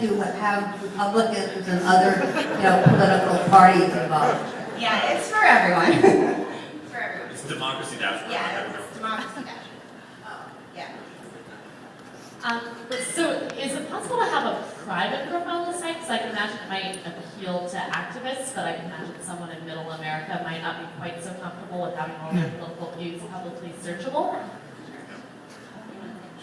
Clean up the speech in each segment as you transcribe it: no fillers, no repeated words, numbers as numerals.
to have Republicans and other, political parties involved. Yeah, it's for everyone. It's for everyone. It's Democracy Dash. Yeah, it's Democracy Dash. Oh. Yeah. So is it possible to have a private profile on the site? Because I can imagine it might appeal to activists, but I can imagine someone in middle America might not be quite so comfortable with having all their political views publicly searchable.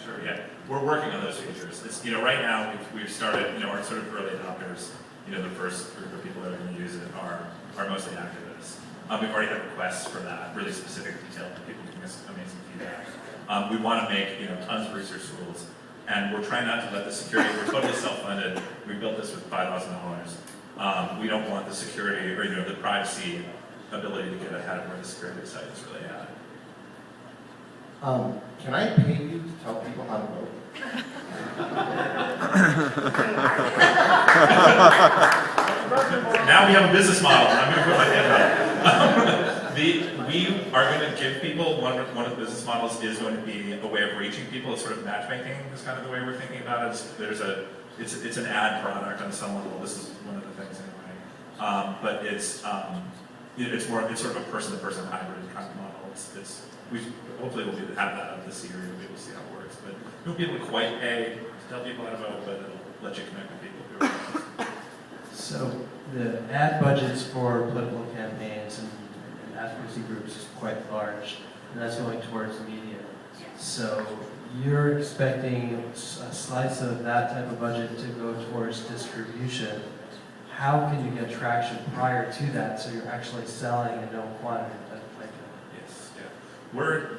Sure, yeah. We're working on those features. It's, right now we've started, our sort of early adopters, the first group of people that are going to use it are mostly activists. We've already had requests for that, really specific detail that people giving us amazing feedback. We want to make, tons of research tools, and we're trying not to let the security, we're totally self-funded. We built this with $5,000. We don't want the security or, the privacy ability to get ahead of where the security site is really at. Can I pay you to tell people how to vote? Now we have a business model. I'm going to put my hand up. We are going to give people, one of the business models is going to be a way of reaching people. It's sort of matchmaking is kind of the way we're thinking about it. It's an ad product on some level. This is one of the things anyway. But it's sort of a person-to-person hybrid kind of model. Hopefully we'll have that up this year and we'll be able to see how it works. But you won't be able to quite pay to tell people how to vote, but it'll let you connect with people who are So the ad budgets for political campaigns and advocacy groups is quite large, and that's going towards media. So you're expecting a slice of that type of budget to go towards distribution. How can you get traction prior to that so you're actually selling in known quantity? Yes, yeah. We're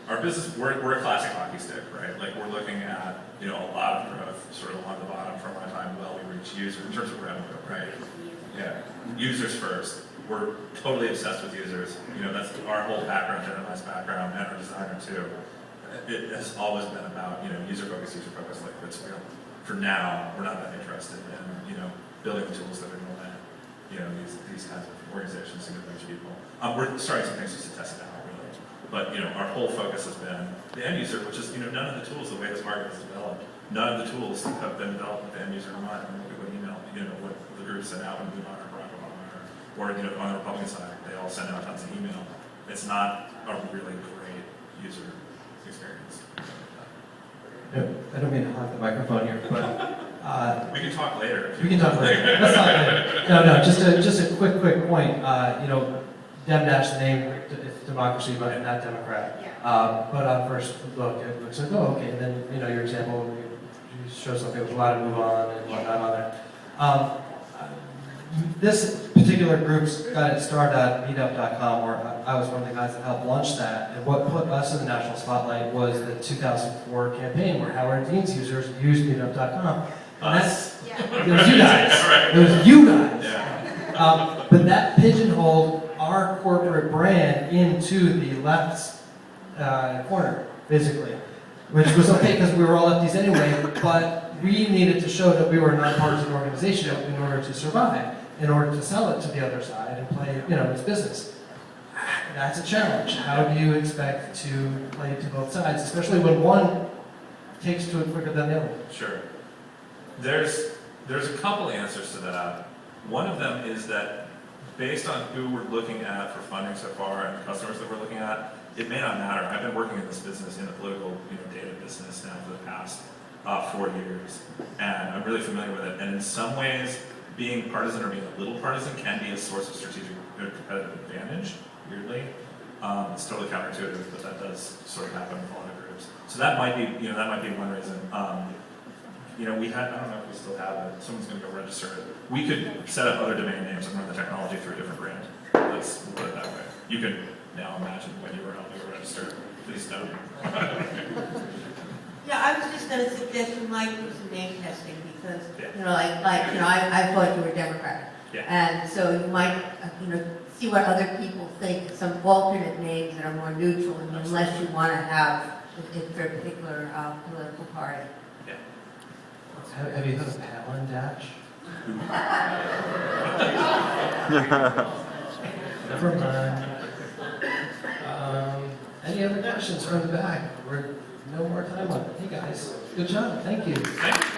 a classic hockey stick, right? Like we're looking at, a lot of growth sort of along the bottom from our time well we reach users in terms of revenue, right? Yeah. Users first. We're totally obsessed with users. That's our whole background, generalized background, and our designer too. It has always been about, user focused, like it's real. For now, we're not that interested in, building the tools that are going to let, these kinds of organizations to reach people. We're starting some things just to test it out, really. But, our whole focus has been the end user, which is, none of the tools, the way this market is developed, none of the tools have been developed with the end user in mind. I mean, look at what email, what the groups sent out when we bought our Barack Obama or, on the Republican side, they all send out tons of email. It's not a really great user experience. I don't mean to hog the microphone here, but we can talk later. We can talk later. Let's talk later. No, just a quick point. DemDash, the name, it's democracy, but not Democrat. Yeah. But on first look, it looks like, oh, okay. And then, your example, you show something with a lot of move on and whatnot on there. This particular group's got its start at meetup.com, where I was one of the guys that helped launch that. And what put us in the national spotlight was the 2004 campaign where Howard Dean's users used meetup.com. And that's, it was you guys. It was you guys. Yeah. But that pigeonholed our corporate brand into the left corner, basically, which was okay because we were all lefties anyway, but we needed to show that we were a nonpartisan organization in order to survive, in order to sell it to the other side and play, its business. That's a challenge. How do you expect to play to both sides, especially when one takes to it quicker than the other? Sure. There's a couple answers to that. One of them is that based on who we're looking at for funding so far and the customers that we're looking at, it may not matter. I've been working in this business, in the political data business now for the past 4 years, and I'm really familiar with it. And in some ways, being partisan or being a little partisan can be a source of strategic or competitive advantage, weirdly. It's totally counterintuitive, but that does sort of happen with a lot of groups. So that might be, that might be one reason. We had, I don't know if we still have it, someone's going to go register it. We could set up other domain names and run the technology through a different brand. Let's put it that way. You can now imagine when you were helping to register. Please don't. Yeah, I was just going to suggest you might do some name testing because, Yeah. I thought you were Democrat. Yeah. And so you might, see what other people think, some alternate names that are more neutral, unless you want to have it for a particular political party. Yeah. Have you heard of Palin Dash? Never mind. Any other questions from the back? We're no more time on it. Hey guys, good job. Thank you. Thank you.